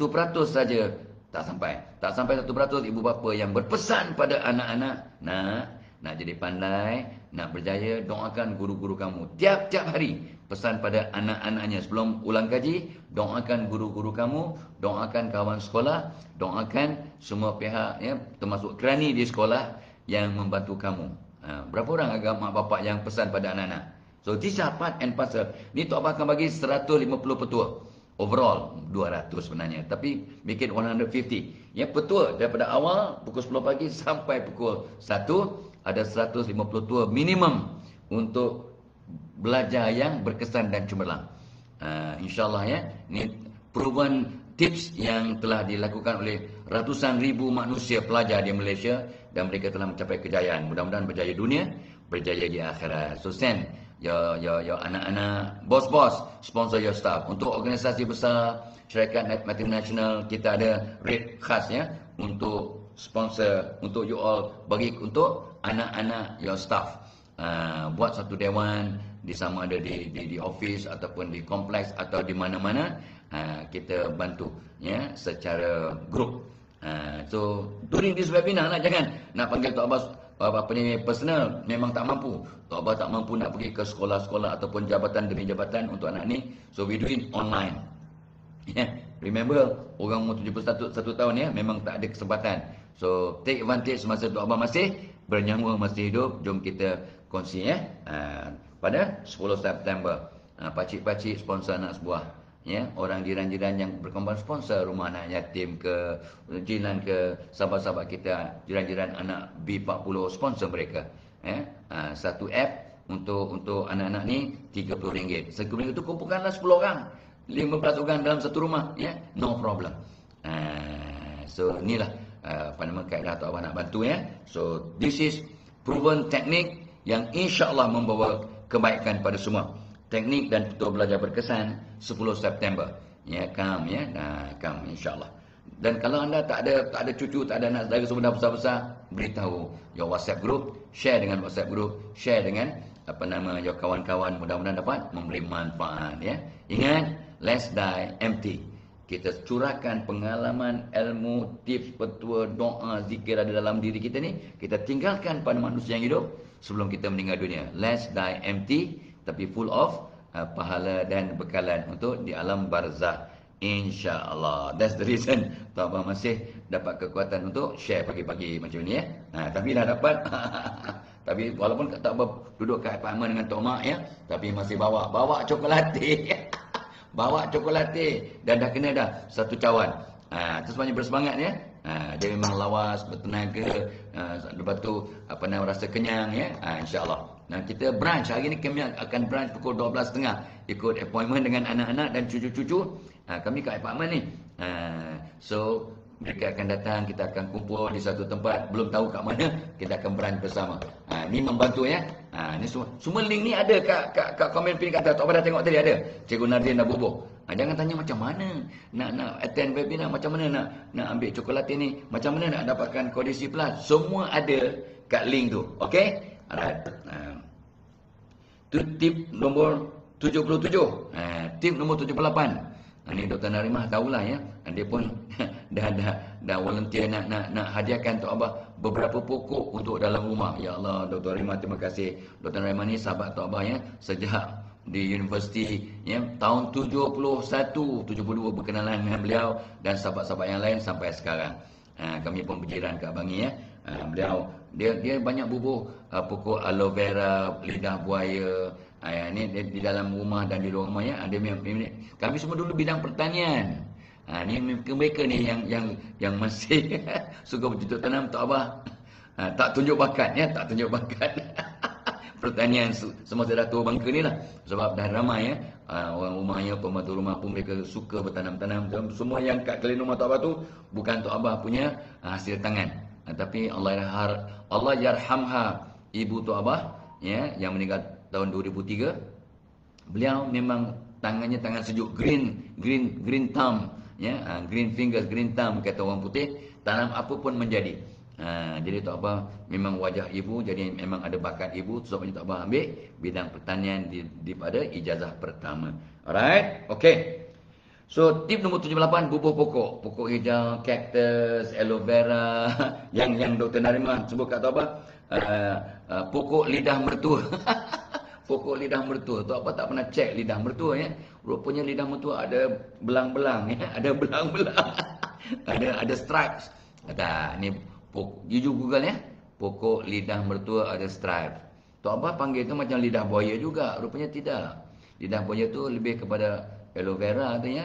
saja tak sampai 1% ibu bapa yang berpesan pada anak-anak, nak jadi pandai, nak berjaya, doakan guru-guru kamu. Tiap-tiap hari pesan pada anak-anaknya sebelum ulang kaji, doakan guru-guru kamu, doakan kawan sekolah, doakan semua pihak, ya, termasuk kerani di sekolah yang membantu kamu. Berapa orang agak mak bapak yang pesan pada anak-anak? So this is part and parcel. Ni Tok Abah akan bagi 150 petua. Overall 200 sebenarnya, tapi make it 150. Ya, petua daripada awal pukul 10 pagi sampai pukul 1 ada 150 petua minimum untuk belajar yang berkesan dan cemerlang. InsyaAllah, ya. Ini proven tips yang telah dilakukan oleh ratusan ribu manusia pelajar di Malaysia dan mereka telah mencapai kejayaan. Mudah-mudahan berjaya dunia, berjaya di akhirat. So send your anak-anak, bos-bos, sponsor your staff. Untuk organisasi besar, syarikat multinasional, kita ada rate khas, ya, untuk sponsor, untuk you all, bagi untuk anak-anak your staff. Buat satu dewan, sama ada di office ataupun di kompleks atau di mana-mana, kita bantu, ya, secara grup. So during this webinar lah, jangan nak panggil Tok Abah apa ni personal, memang tak mampu. Tok Abah tak mampu nak pergi ke sekolah-sekolah ataupun jabatan demi jabatan untuk anak ni. So we do it online. Remember, orang umur 71 tahun, ya, memang tak ada kesempatan. So take advantage masa Tok Abah masih bernyawa, masih hidup. Jom kita kongsi, ya. Pada 10 September, pakcik-pakcik sponsor anak sebuah, ya, orang jiran-jiran yang berkembang sponsor rumah anak yatim ke, jiran ke, sahabat-sahabat kita, jiran-jiran anak B40 sponsor mereka, ya. Satu app untuk anak-anak ni RM30. RM30 itu kumpulkanlah 10 orang, 15 orang dalam satu rumah, ya, no problem. So inilah kaedah Tok Abah nak bantu, ya. So this is proven teknik yang insya-Allah membawa kebaikan pada semua. Teknik dan tutor belajar berkesan 10 September. Ya, come ya. Come insya-Allah. Dan kalau anda tak ada cucu, tak ada anak saudara semua dah besar-besar, beritahu your WhatsApp group, share dengan WhatsApp group, share dengan your kawan-kawan, mudah-mudahan dapat memberi manfaat ya. Ingat, let's die empty. Kita curahkan pengalaman, ilmu, tips, petua, doa, zikir ada dalam diri kita ni, kita tinggalkan pada manusia yang hidup sebelum kita meninggal dunia. Let's die empty, tapi full of pahala dan bekalan untuk di alam barzakh, insya-Allah. That's the reason Tok Abang masih dapat kekuatan untuk share pagi-pagi macam ni ya. Tapi dah dapat tapi walaupun Tok Abang duduk kat apartmen dengan Tok Mak ya, tapi masih bawa coklatih. Bawa coklatih dan dah kena dah satu cawan. Terus banyak bersemangat ya. Dia memang lawas, bertenaga, lepas tu rasa kenyang ya. Insya-Allah. Nah, kita brunch hari ni, kami akan brunch pukul 12.30 ikut appointment dengan anak-anak dan cucu-cucu. Kami kat apartmen ni. So mereka akan datang, kita akan kumpul di satu tempat, belum tahu kat mana, kita akan brunch bersama. Ni membantu ya. Ni semua link ni ada kat komen pin kat atas. Tok Abang dah tengok tadi ada. Cikgu Nardin dah bubuh. Jangan tanya macam mana nak attend webinar, macam mana nak ambil coklat ni, macam mana nak dapatkan kondisi plus. Semua ada kat link tu. Okey? Alright. Tu tip nombor 77. Tip nombor 78. Ni Dr. Narimah tahulah ya. Dia pun dah volunteer nak hadiahkan Tok Abah beberapa pokok untuk dalam rumah. Ya Allah, Dr. Narimah, terima kasih. Dr. Narimah ni sahabat Tok Abah ya, sejak di universiti ya, tahun 71, 72 berkenalan dengan beliau dan sahabat-sahabat yang lain sampai sekarang. Kami pun berjiran kat Bangi ya. Beliau dia banyak bubuh pokok aloe vera, lidah buaya. Ni di dalam rumah dan di luar rumah ya. Kami semua dulu bidang pertanian. Ni mereka ni yang masih suka bercocok tanam. Tok Abah tak tunjuk bakat ya, tak tunjuk bakat. Pertanian semasa dah tua bangka ni lah. Sebab dah ramai ya, orang rumahnya, pembantu rumah pun mereka suka bertanam-tanam. Semua yang kat keliling rumah Tok Abah tu bukan Tok Abah punya hasil tangan. Tapi Allah yarhamha, ibu Tok Abah ya, yang meninggal tahun 2003. Beliau memang tangannya tangan sejuk, green thumb ya, green fingers, green thumb kata orang putih. Tanam apa pun menjadi. Jadi Tok Abah memang wajah ibu, jadi memang ada bakat ibu. Sebabnya Tok Abah ambil bidang pertanian di pada ijazah pertama. Alright, okay. So tip nombor 78, bubuh pokok hijau, cactus, aloe vera. yang Dr. Narimah sebut kat Tok Abah, pokok lidah mertua. Pokok lidah mertua. Tok Abah tak pernah cek lidah mertua ya. Rupanya lidah mertua ada belang-belang ya, ada belang-belang. ada stripes. Kata ni jujur Google ya, pokok lidah mertua ada stripe. Tok Abah panggil tu macam lidah buaya juga, rupanya tidak. Lidah buaya tu lebih kepada aloe vera tu ya.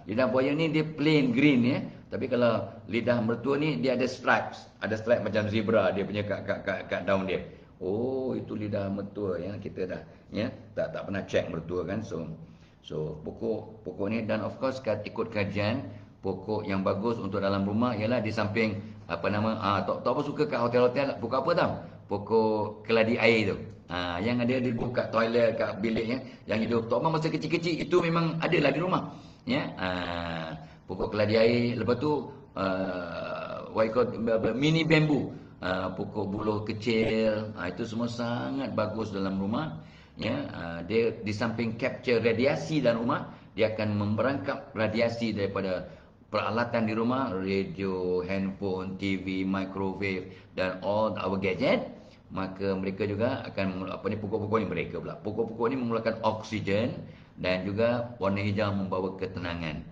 Lidah buaya ni dia plain green ya, tapi kalau lidah mertua ni dia ada stripes. Ada stripe macam zebra dia punya kat daun dia. Oh, itu lidah mertua ya, kita dah ya, tak pernah check mertua kan. So pokok ni, dan of course ikut kajian, pokok yang bagus untuk dalam rumah ialah di samping Tok Abah suka kat hotel-hotel pokok apa tau? Pokok keladi air tu. Yang ada di kat toilet, kat bilik ya. Yang hidup Tok Abah masa kecil-kecil itu memang ada lah di rumah. Ya. Pokok keladi air, lepas tu mini bambu. Pokok buluh kecil, itu semua sangat bagus dalam rumah. Ya, dia di samping capture radiasi dalam rumah, dia akan memberangkap radiasi daripada peralatan di rumah, radio, handphone, TV, microwave dan all our gadget. Maka mereka juga akan pokok-pokok ni mereka pula. Pokok-pokok ni mengeluarkan oksigen dan juga warna hijau membawa ketenangan.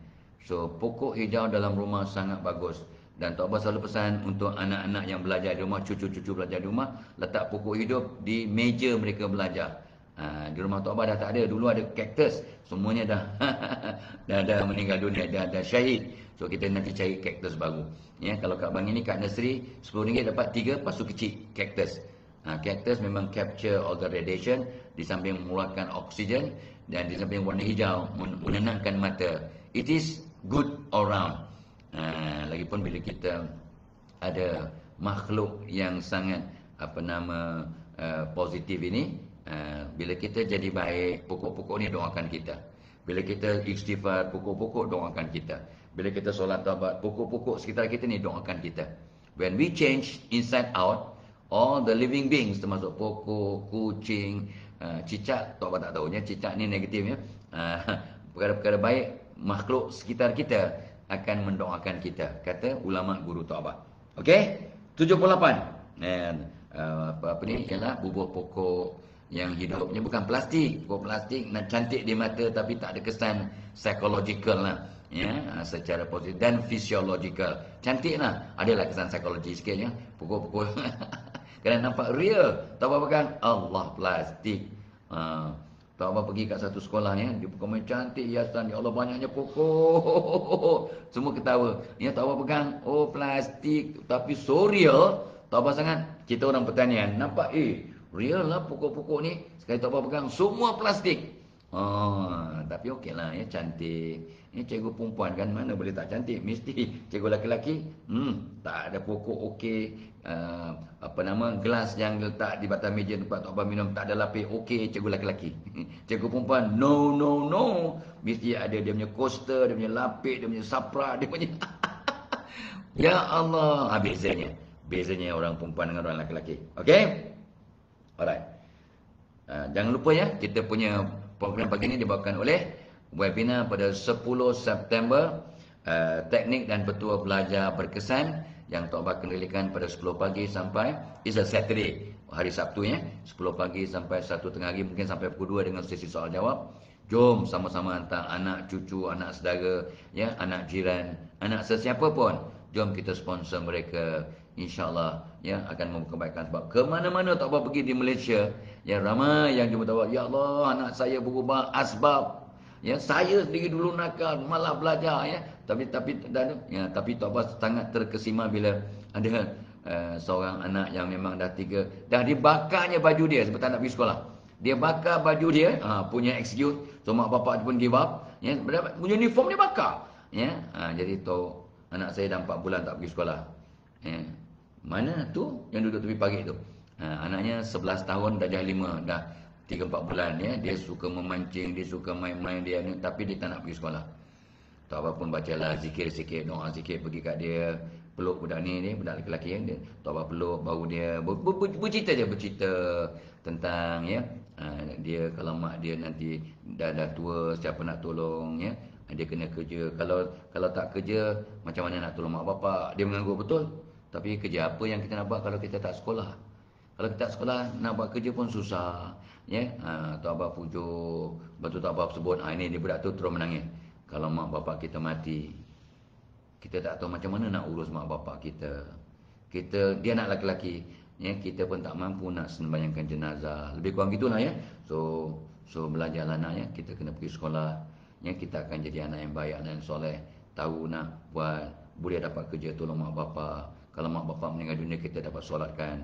So pokok hijau dalam rumah sangat bagus. Dan Tok Abah selalu pesan untuk anak-anak yang belajar di rumah, cucu-cucu belajar di rumah, letak pokok hidup di meja mereka belajar. Di rumah Tok Abah dah tak ada. Dulu ada cactus, semuanya dah meninggal dunia, dah syahid. So kita nanti cari cactus baru. Ya, kalau kat Bangi ni kat nursery RM10 dapat 3 pasu kecil cactus. Cactus memang capture all the radiation, di samping mengeluarkan oksigen dan di samping warna hijau menenangkan mata. It is good all round. Lagipun bila kita ada makhluk yang sangat positif ini Bila kita jadi baik, pokok-pokok ni doakan kita. Bila kita istighfar, pokok-pokok doakan kita. Bila kita solat taubat, pokok-pokok sekitar kita ni doakan kita. When we change inside out, all the living beings, termasuk pokok, kucing, cicak, taubat tak tahunya, cicak ni negatif ya. Perkara-perkara baik, makhluk sekitar kita akan mendoakan kita, kata ulama guru taubat. Okey? 78. Dan apa ni ialah bubuh pokok yang hidupnya bukan plastik. Pokok plastik nak cantik di mata tapi tak ada kesan psychological lah, ya, secara positif dan physiological. Cantik lah, adalah kesan psikologi sikit ya. Pokok-pokok kerana nampak real. Tak apa pegang, Allah plastik. Tak apa pergi kat satu sekolah ya, dia pokok cantik hiasan, ya Allah banyaknya pokok. Semua ketawa. Ya, tak apa pegang, oh plastik tapi so real. Tak apa sangat. Kita orang pertanian nampak real lah pokok-pokok ni. Sekali tak apa pegang, semua plastik. Tapi okeylah ya, cantik. Ini cikgu perempuan kan, mana boleh tak cantik? Mesti cikgu lelaki-lelaki, tak ada pokok okey. Gelas yang letak di batas meja tempat tak apa minum, tak ada lapis, okey cikgu lelaki-lelaki. Cikgu perempuan, no. Mesti ada dia punya coaster, dia punya lapis, dia punya sapra, dia punya ya Allah, bezanya orang perempuan dengan orang lelaki-lelaki. Okey? Alright. Jangan lupa ya, kita punya program pagi ini dibawakan oleh webinar pada 10 September, teknik dan petua belajar berkesan yang Tok Bak kendalikan pada 10 pagi sampai is a Saturday, hari Sabtu ya, 10 pagi sampai 1 tengah hari, mungkin sampai pukul 2 dengan sesi soal jawab. Jom sama-sama hantar anak cucu, anak saudara ya, anak jiran, anak sesiapa pun. Jom kita sponsor mereka. InsyaAllah ya, akan membuka kebaikan. Sebab ke mana-mana tak apa pergi di Malaysia ya, ramai yang jumpa tahu, ya Allah anak saya berubah asbab ya, saya sendiri dulu nakal malah belajar ya, tapi tak apa, sangat terkesima bila ada seorang anak yang memang dah dibakarnya baju dia sebab tak nak pergi sekolah. Dia bakar baju dia, punya excuse, so mak bapak pun give up ya, uniform dia bakar ya. Jadi tu anak saya dah 4 bulan tak pergi sekolah ya. Mana tu yang duduk tepi parit tu? Anaknya 11 tahun, dah jadi 5, dah 3-4 bulan ya. Dia suka memancing, dia suka main-main dia ni, tapi dia tak nak pergi sekolah. Tak apa pun bacalah zikir sikit, doa sikit, pergi kat dia, peluk budak ni, budak lelaki yang dia. Tak apa peluk, baru dia bercerita tentang ya, dia kalau mak dia nanti dah tua, siapa nak tolong ya. Dia kena kerja. Kalau tak kerja, macam mana nak tolong mak bapak? Dia menganggur betul. Tapi kerja apa yang kita nak buat kalau kita tak sekolah? Kalau kita tak sekolah, nak buat kerja pun susah. Ya, Tok Abah pujuk, betul Tok Abah sebut, ini dia budak tu terus menangis. Kalau mak bapak kita mati, kita tak tahu macam mana nak urus mak bapak kita. Dia nak lelaki, ya, kita pun tak mampu nak sembahyangkan jenazah. Lebih kurang gitulah ya. So belajarlah anak ya, kita kena pergi sekolah. Ya, kita akan jadi anak yang baik, anak yang soleh, tahu nak buat, boleh dapat kerja tolong mak bapak. Kalau mak bapak meninggal dunia, kita dapat solatkan.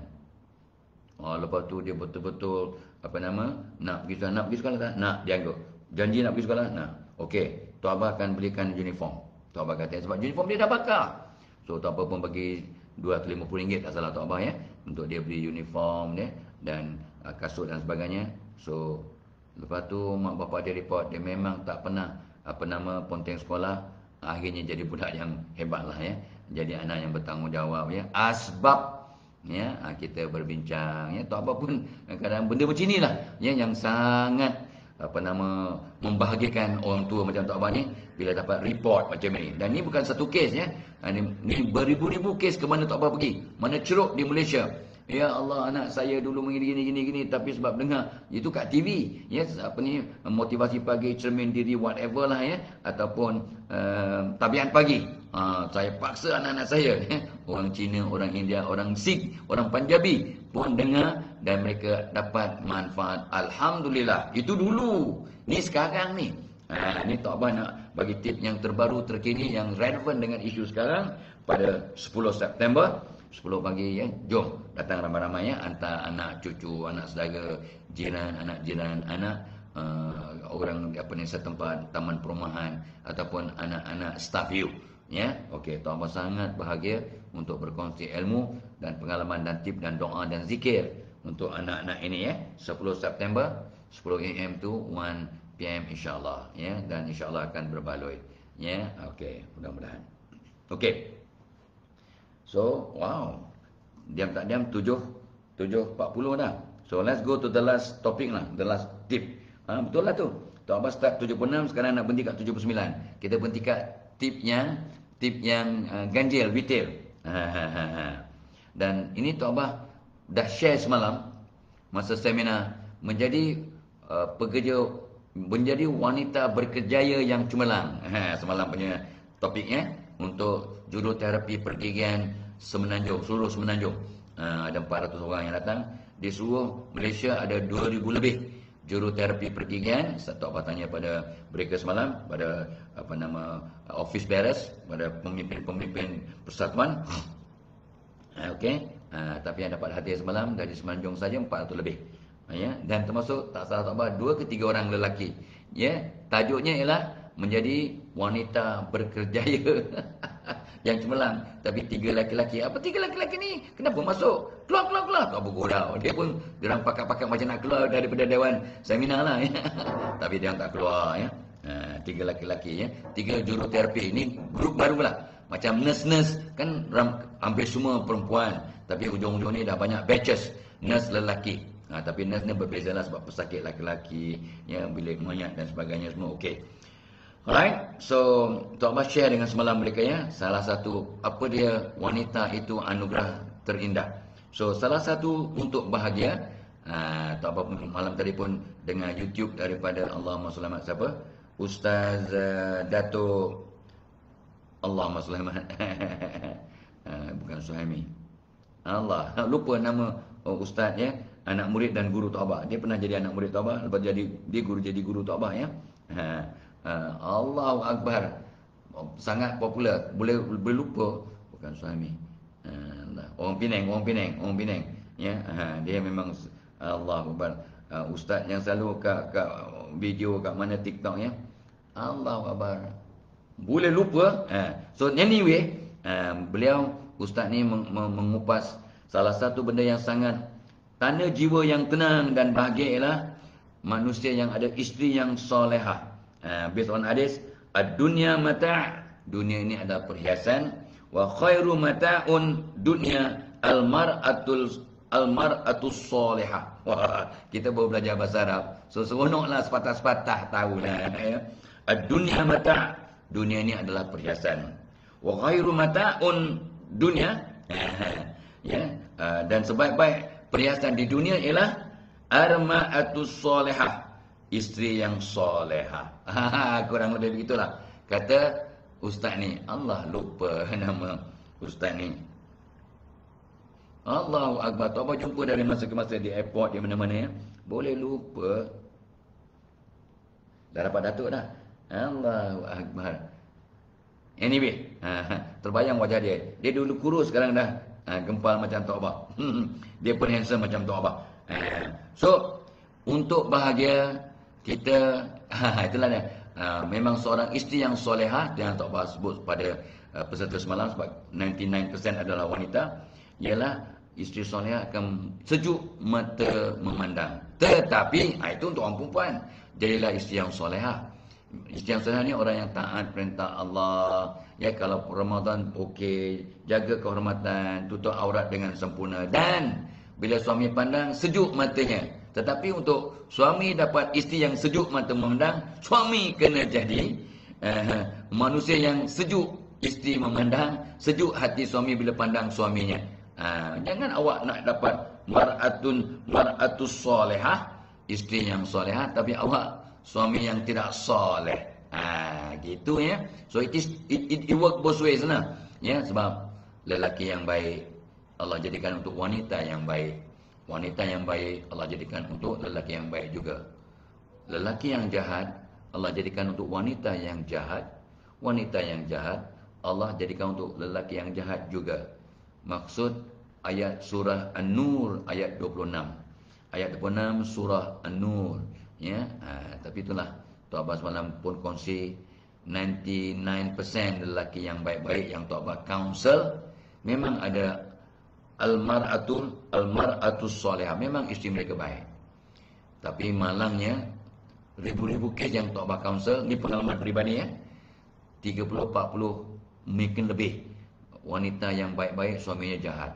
Lepas tu dia betul-betul nak pergi sekolah tak? Nak, dia anggap janji nak pergi sekolah. Nah, okey, Tok Abah akan belikan uniform. Tok Abah kata sebab uniform dia dah bakar. So Tok Abah pun bagi RM250 tak salah Tok Abah ya, untuk dia beli uniform dia dan kasut dan sebagainya. So lepas tu mak bapak dia report dia memang tak pernah ponteng sekolah. Akhirnya jadi budak yang hebat lah ya, jadi anak yang bertanggungjawab ya. Asbab ya, kita berbincang ya, tak apa pun kadang benda macam inilah ya, yang sangat membahagiakan orang tua macam Tok Abah ni bila dapat report macam ni. Dan ni bukan satu kes ya, ni beribu-ribu kes ke mana Tok Abah pergi, mana ceruk di Malaysia. Ya Allah, anak saya dulu gini, tapi sebab dengar itu kat TV ya, motivasi pagi, cermin diri, whatever lah ya, ataupun tabiat pagi, saya paksa anak-anak saya ya. Orang Cina, orang India, orang Sikh, orang Punjabi pun dengar dan mereka dapat manfaat. Alhamdulillah. Itu dulu, ni sekarang ni. Ni Tok Abah nak bagi tip yang terbaru, terkini, yang relevan dengan isu sekarang pada 10 September 10 pagi ya. Jom datang ramai-ramai ya, hantar anak cucu, anak saudara, jiran, anak orang setempat, taman perumahan ataupun anak-anak staff you ya. Okey, Tok Abah sangat bahagia untuk berkongsi ilmu dan pengalaman dan tip dan doa dan zikir untuk anak-anak ini ya. 10 September 10 AM to 1 PM insya-Allah ya, dan insya-Allah akan berbaloi ya. Okey, mudah-mudahan. Okey. So, wow. Diam tak diam 7:40 dah. So let's go to the last topic lah, the last tip. Betul lah tu. Tok Abbas start 76, sekarang nak berhenti kat 79. Kita berhenti kat tip yang ganjil, retail. Dan ini Tok Abbas dah share semalam masa seminar menjadi menjadi wanita berkerjaya yang cemerlang. Semalam punya topiknya untuk juruterapi pergigian Semenanjung, seluruh Semenanjung. Ada 400 orang yang datang. Di seluruh Malaysia ada 2000 lebih juruterapi pergigian. Tok Abbas tanya pada mereka semalam, pada office bearers, pada pemimpin-pemimpin persatuan. Okey. Tapi yang dapat hadiah semalam dari Semenanjung saja 400 lebih. Ya, dan termasuk tak salah Tok Abbas 2 ke 3 orang lelaki. Ya, tajuknya ialah menjadi wanita berkerjaya yang cemerlang, tapi 3 lelaki. Apa 3 lelaki ni? Kenapa masuk? Keluar. Tak bergurau. Dia pun diorang pakat-pakat macam nak keluar daripada dewan seminar lah ya. Tapi dia tak keluar ya. 3 lelaki ya. 3 juruterapi. Ini grup baru pula. Macam nurse-nurse kan hampir semua perempuan, tapi ujung-ujung ni dah banyak batches nurse lelaki. Tapi nurse ni berbezalah sebab pesakit lelaki ya, bilik mayat dan sebagainya semua. Okey. Alright, so Tok Abbas share dengan semalam mereka ya, salah satu apa dia wanita itu anugerah terindah. So salah satu untuk bahagia, Tok Abbas malam tadi pun dengar YouTube daripada Allahumma selamat siapa? Ustaz Dato' Allahumma selamat bukan Suhaimi. Allah, lupa nama ustaz ya, anak murid dan guru Tok Abbas. Dia pernah jadi anak murid Tok Abbas, lepas jadi guru Tok Abbas ya. Allahu Akbar. Sangat popular. Boleh lupa bukan suami. Orang Penang. Ya, dia memang Allahu Akbar. Ustaz yang selalu kat video kat mana TikTok ya. Allahu Akbar. Boleh lupa. So anyway, beliau ustaz ni mengupas salah satu benda yang sangat tanda jiwa yang tenang dan bahagia ialah manusia yang ada isteri yang solehah. Based on hadis, ad-dunya mata', dunia ini adalah perhiasan, wa khairu mata'un dunya al-mar'atus solehah. Wah, kita baru belajar bahasa Arab. So seronoklah sepatah-sepatah tahulah ya. Ad-dunya mata', dunia ini adalah perhiasan. Wa khairu mata'un dunya ya, dan sebaik-baik perhiasan di dunia ialah arma'atus solehah, isteri yang solehah. Kurang lebih begitulah kata ustaz ni. Allah, lupa nama ustaz ni. Allahu Akbar. Tok Abbas jumpa dari masa ke masa di airport, di mana-mana ya. Boleh lupa. Dah dapat datuk dah. Allahu Akbar. Anyway, terbayang wajah dia. Dia dulu kurus, sekarang dah gempal macam Tok Abbas. Dia pun handsome macam Tok Abbas. So, untuk bahagia kita, itulah dia. Memang seorang isteri yang solehah, yang Tok Abbas sebut pada peserta semalam, sebab 99% adalah wanita, ialah isteri solehah akan sejuk mata memandang. Tetapi itu untuk orang perempuan. Jadilah isteri yang solehah. Isteri yang solehah ni orang yang taat perintah Allah. Ya, kalau Ramadan okey, jaga kehormatan, tutup aurat dengan sempurna, dan bila suami pandang sejuk matanya. Tetapi untuk suami dapat isteri yang sejuk mata memandang, suami kena jadi manusia yang sejuk isteri memandang, sejuk hati suami bila pandang suaminya. Jangan awak nak dapat mar'atus solehah, isteri yang solehah, tapi awak suami yang tidak soleh. Gitu ya. So it work both ways lah. Ya, sebab lelaki yang baik Allah jadikan untuk wanita yang baik. Wanita yang baik Allah jadikan untuk lelaki yang baik juga. Lelaki yang jahat Allah jadikan untuk wanita yang jahat. Wanita yang jahat Allah jadikan untuk lelaki yang jahat juga. Maksud ayat surah An-Nur ayat 26. Ayat 26 surah An-Nur ya. Tapi itulah Tok Abbas malam pun kongsi 99% lelaki yang baik-baik yang Tok Abbas counsel, memang ada Al-mar'atus salihah. Memang isteri mereka baik. Tapi malangnya, ribu-ribu kes yang Tok Bah counsel, ni pengalaman peribadi ya. 30-40 mungkin lebih wanita yang baik-baik suaminya jahat.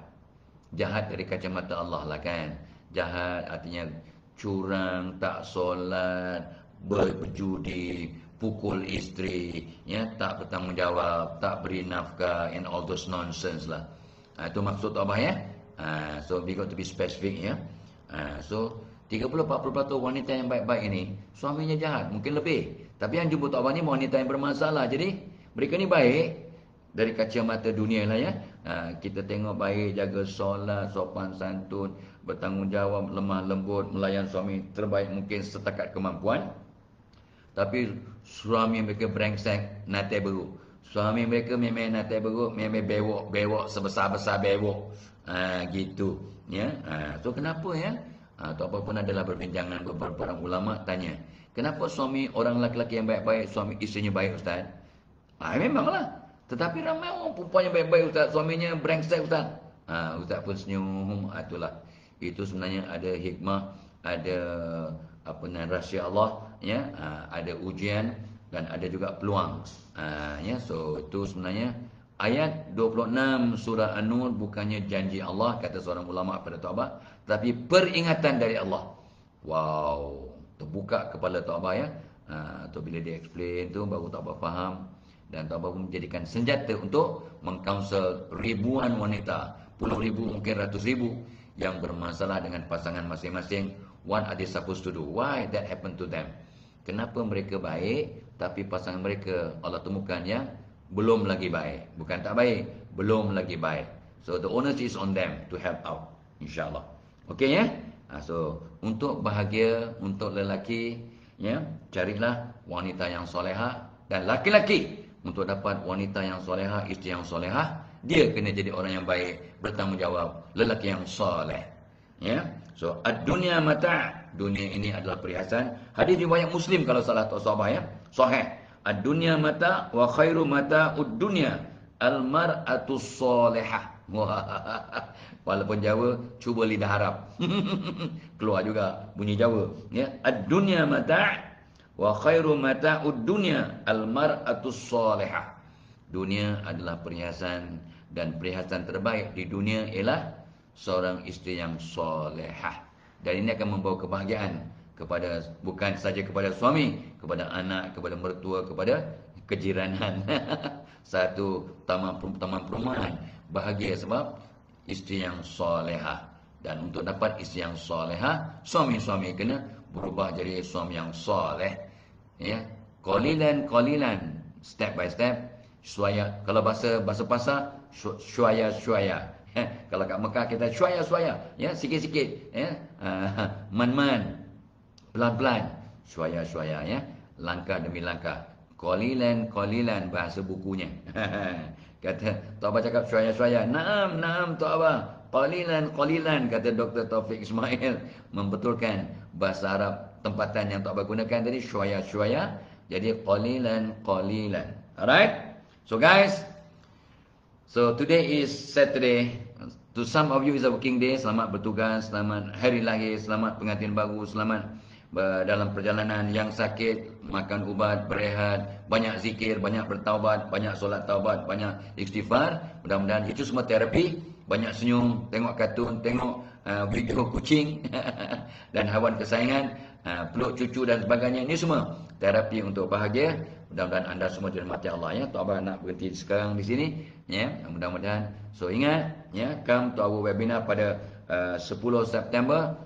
Jahat dari kacamata Allah lah kan. Jahat artinya curang, tak solat, berjudi, pukul isteri, ya, tak bertanggungjawab, tak beri nafkah, and all those nonsense lah. Itu maksud Tok Bah ya. So we got to be specific ya. So 30-40% wanita yang baik-baik ini suaminya jahat, mungkin lebih. Tapi yang jumpa Tok Bah ni wanita yang bermasalah. Jadi mereka ni baik dari kacamata dunia lah ya. Kita tengok baik, jaga solat, sopan santun, bertanggungjawab, lemah lembut, melayan suami terbaik mungkin setakat kemampuan. Tapi suami mereka brengsek, natai beruk. Suami mereka memang natai beruk, memang bewok sebesar-besar bewok. Gitu. Ya. So kenapa ya? Atau apapun adalah perbincangan beberapa orang ulama tanya, kenapa suami orang lelaki yang baik-baik, suami isterinya baik Ustaz? Memanglah. Tetapi ramai orang perempuan yang baik-baik Ustaz, suaminya brengsek Ustaz. Ustaz pun senyum. Itulah. Itu sebenarnya ada hikmah, ada rahsia Allah ya, ada ujian dan ada juga peluang. Ya, so itu sebenarnya ayat 26 surah An-Nur bukannya janji Allah kata seorang ulama pada Tok Bah, tapi peringatan dari Allah. Wow, terbuka kepala Tok Bah ya. Tu bila dia explain tu baru Tok Bah faham, dan Tok Bah pun menjadikan senjata untuk mengkaunsel ribuan wanita, puluh ribu mungkin ratus ribu yang bermasalah dengan pasangan masing-masing. What are they supposed to do? Why that happened to them? Kenapa mereka baik tapi pasangan mereka Allah temukan yang belum lagi baik. Bukan tak baik, belum lagi baik. So the onus is on them to help out, insyaAllah. Okay ya? So untuk bahagia, untuk lelaki ya, carilah wanita yang solehah. Dan laki-laki untuk dapat wanita yang solehah, isteri yang solehah, dia kena jadi orang yang baik, bertanggungjawab, lelaki yang soleh. Ya. So ad-dunya mata', dunia ini adalah perhiasan. Hadis riwayat Muslim kalau salah tak salah ya. Sahih. Ad-dunya mata' wa khairu mata'ud dunya al-mar'atu salihah. Walaupun Jawa, cuba lidah Arab. Keluar juga bunyi Jawa ya. Ad-dunya mata' wa khairu mata'ud dunya al-mar'atu salihah. Dunia adalah perhiasan, dan perhiasan terbaik di dunia ialah seorang isteri yang solehah. Dan ini akan membawa kebahagiaan kepada, bukan saja kepada suami, kepada anak, kepada mertua, kepada kejiranan. Satu taman perumahan bahagia sebab isteri yang solehah. Dan untuk dapat isteri yang solehah, suami-suami kena berubah jadi suami yang soleh. Ya, qalilan, step by step. Syuaya, kalau bahasa pasar, syuaya. Kalau kat Mekah kita syuaya, ya, sikit-sikit, ya. Man, pelan-pelan, syuaya, ya. Langkah demi langkah. Qalilan bahasa bukunya. Kata Tok Bah cakap syuaya. Naam Tok Bah. Qalilan kata Dr. Taufik Ismail membetulkan bahasa Arab tempatan yang Tok Bah gunakan tadi syuaya. Jadi qalilan. Alright? So guys, so today is Saturday. To some of you is a working day. Selamat bertugas, selamat hari lahir, selamat pengantin baru, selamat dalam perjalanan. Yang sakit, makan ubat, berehat, banyak zikir, banyak bertaubat, banyak solat taubat, banyak istighfar. Mudah-mudahan itu semua terapi. Banyak senyum, tengok kartun, tengok video kucing dan hewan kesayangan, peluk cucu dan sebagainya. Ini semua terapi untuk bahagia. Mudah-mudahan anda semua dirahmati Allah ya. Tok Bah nak berhenti sekarang di sini ya. Mudah-mudahan. So ingat ya, come to our webinar pada 10 September,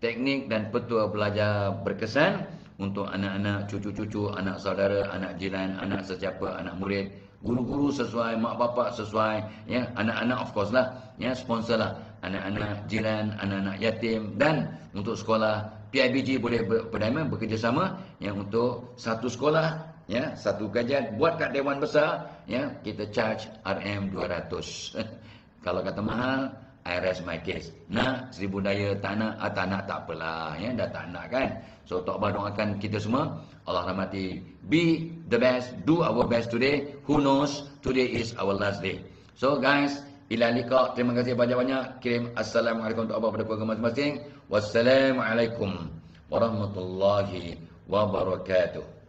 teknik dan petua belajar berkesan untuk anak-anak, cucu-cucu, anak saudara, anak jiran, anak sesiapa, anak murid, guru-guru sesuai, mak bapak sesuai ya, anak-anak of course lah ya, sponsor lah, anak-anak jiran, anak-anak yatim. Dan untuk sekolah PIBG boleh bekerjasama yang untuk satu sekolah ya, satu kajian buat kat Dewan Besar ya, kita charge RM200. Kalau kata mahal, I rest my case. Nak 1000 daya, tak nak, tak apalah ya, dah tak nak kan. So Tok Bah doakan kita semua Allah rahmati. Be the best, do our best today. Who knows, today is our last day. So guys, Ila liqa. Terima kasih banyak-banyak. Kirim assalamualaikum untuk abang pada keluarga masing-masing. Wassalamualaikum warahmatullahi wabarakatuh.